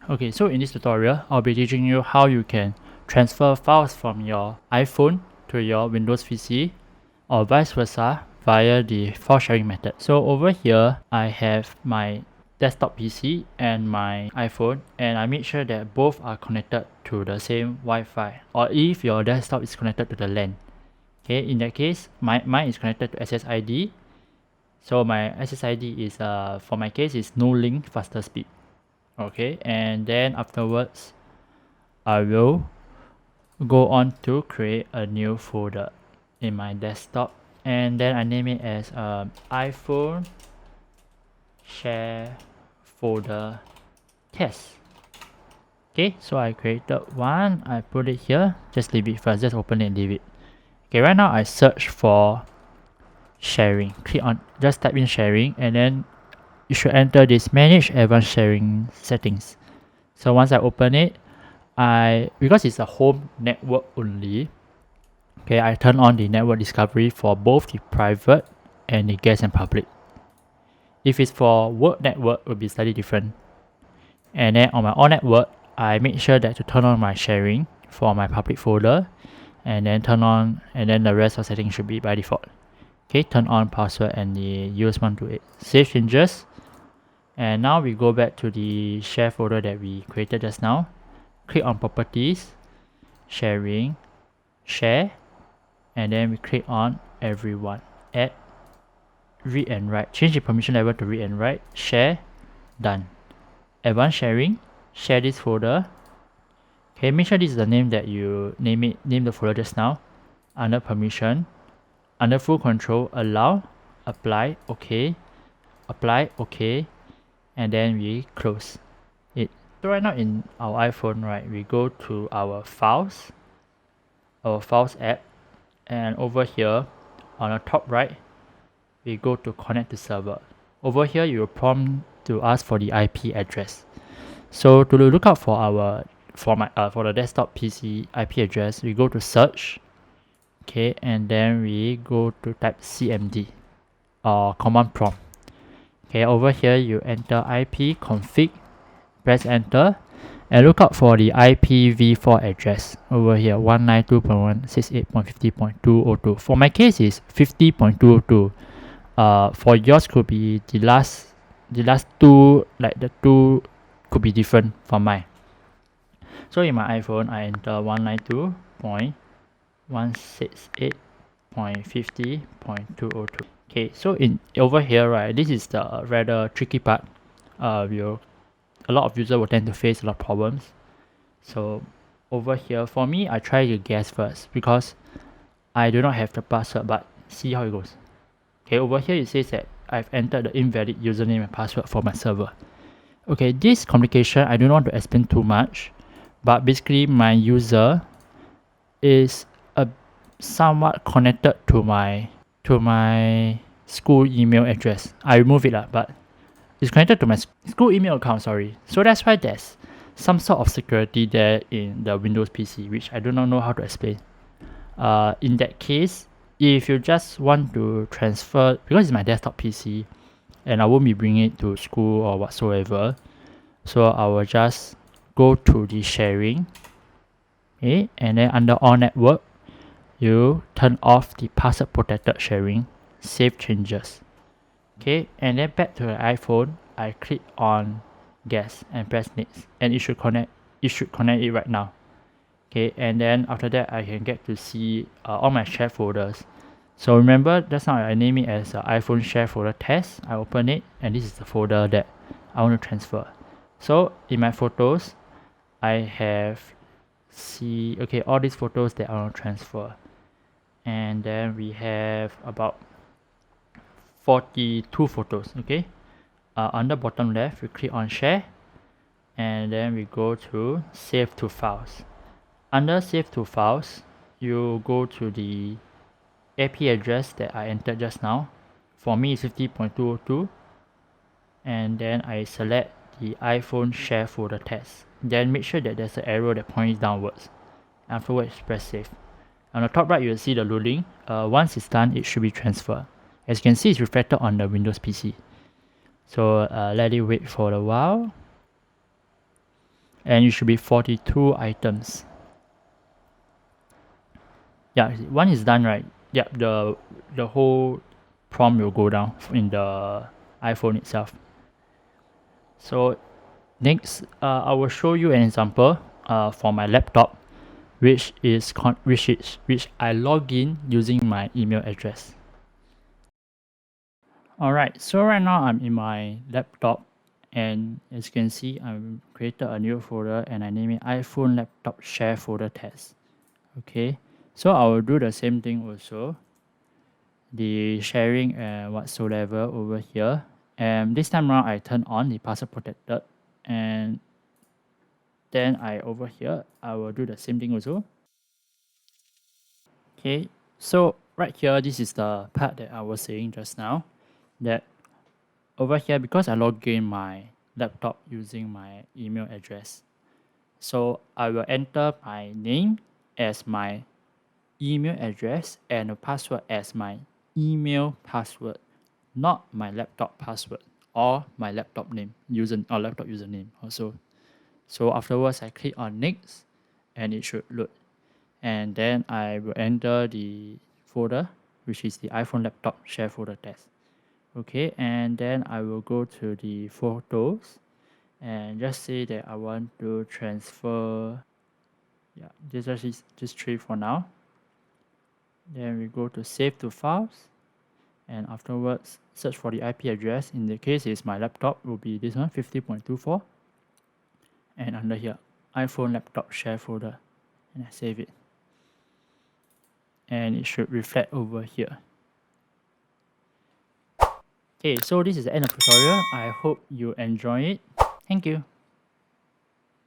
Okay, so in this tutorial, I'll be teaching you how you can transfer files from your iPhone to your Windows PC or vice versa via the file sharing method. So over here, I have my desktop PC and my iPhone, and I make sure that both are connected to the same Wi-Fi, or if your desktop is connected to the LAN. Okay, in that case, mine is connected to SSID. So my SSID is for my case is no link faster speed. Okay, and then afterwards I will go on to create a new folder in my desktop, and then I name it as iPhone share folder test. Okay, so I created one, I put it here, just leave it first, just open it and leave it. Okay, right now I search for sharing, click on, just type in sharing, and then you should enter this manage advanced sharing settings. So once I open it, because it's a home network only, okay, I turn on the network discovery for both the private and the guest and public. If it's for work network, it will be slightly different. And then on my all network, I make sure that to turn on my sharing for my public folder, and then turn on, and then the rest of settings should be by default. Okay, turn on password and the US128. Save changes. And now we go back to the share folder that we created just now. Click on properties, sharing, share, and then we click on everyone. Add, read and write. Change the permission level to read and write. Share, done. Advanced sharing, share this folder. Okay, make sure this is the name that you name the folder just now. Under permission, under full control, allow, apply, okay, apply, okay, and then we close it. So right now in our iPhone, right, we go to our files app, and over here on the top right, we go to connect to server. Over here, you will prompt to ask for the IP address. So to look out for our for the desktop PC IP address, we go to search, okay, and then we go to type CMD or command prompt. Okay, over here you enter IP config, press enter, and look out for the IPv4 address over here, 192.168.50.202. For my case is 50.202. For yours could be the last two, like the two could be different from mine. So in my iPhone, I enter 192.168.50.202. Okay, so in over here, right, this is the rather tricky part. A lot of users will tend to face a lot of problems. So over here, for me, I try to guess first because I do not have the password, but see how it goes. Okay, over here it says that I've entered the invalid username and password for my server. Okay, this complication I do not want to explain too much, but basically my user is somewhat connected to my school email address. I remove it but it's connected to my school email account, sorry. So that's why there's some sort of security there in the Windows PC, which I do not know how to explain. In that case, if you just want to transfer, because it's my desktop PC and I won't be bringing it to school or whatsoever, so I will just go to the sharing, okay, and then under all network, you turn off the password protected sharing, save changes, okay, and then back to the iPhone, I click on guest and press next, and it should connect it right now. Okay, and then after that I can get to see all my share folders. So remember just now I name it as iPhone share folder test. I open it, and this is the folder that I want to transfer. So in my photos, I have all these photos that I want to transfer, and then we have about 42 photos. Okay, on the bottom left we click on share, and then we go to save to files. Under save to files, you go to the IP address that I entered just now. For me it's 50.202, and then I select the iPhone share folder test. Then make sure that there's an arrow that points downwards. Afterwards, press save. On the top right, you'll see the loading. Once it's done, it should be transferred. As you can see, it's reflected on the Windows PC. So let it wait for a while. and it should be 42 items. Yeah, one is done, right? Yeah, the whole prompt will go down in the iPhone itself. So next, I will show you an example for my laptop, which I log in using my email address. Alright, so right now I'm in my laptop, and as you can see, I've created a new folder and I name it iPhone Laptop Share Folder Test. Okay, so I will do the same thing also, the sharing and whatsoever over here. And this time around, I turn on the password protected, and then over here, I will do the same thing also. Okay, so right here, this is the part that I was saying just now, that over here, because I log in my laptop using my email address, so I will enter my name as my email address and the password as my email password, not my laptop password or my laptop name or laptop username also. So afterwards, I click on next, and it should load, and then I will enter the folder, which is the iPhone Laptop Share Folder Test. Okay, and then I will go to the photos and just say that I want to transfer, yeah, just 3 for now. Then we go to save to files, and afterwards search for the IP address. In the case is my laptop, will be this one, 50.24, and under here iPhone Laptop Share Folder, and I save it, and it should reflect over here. Okay, so this is the end of the tutorial. I hope you enjoy it. Thank you.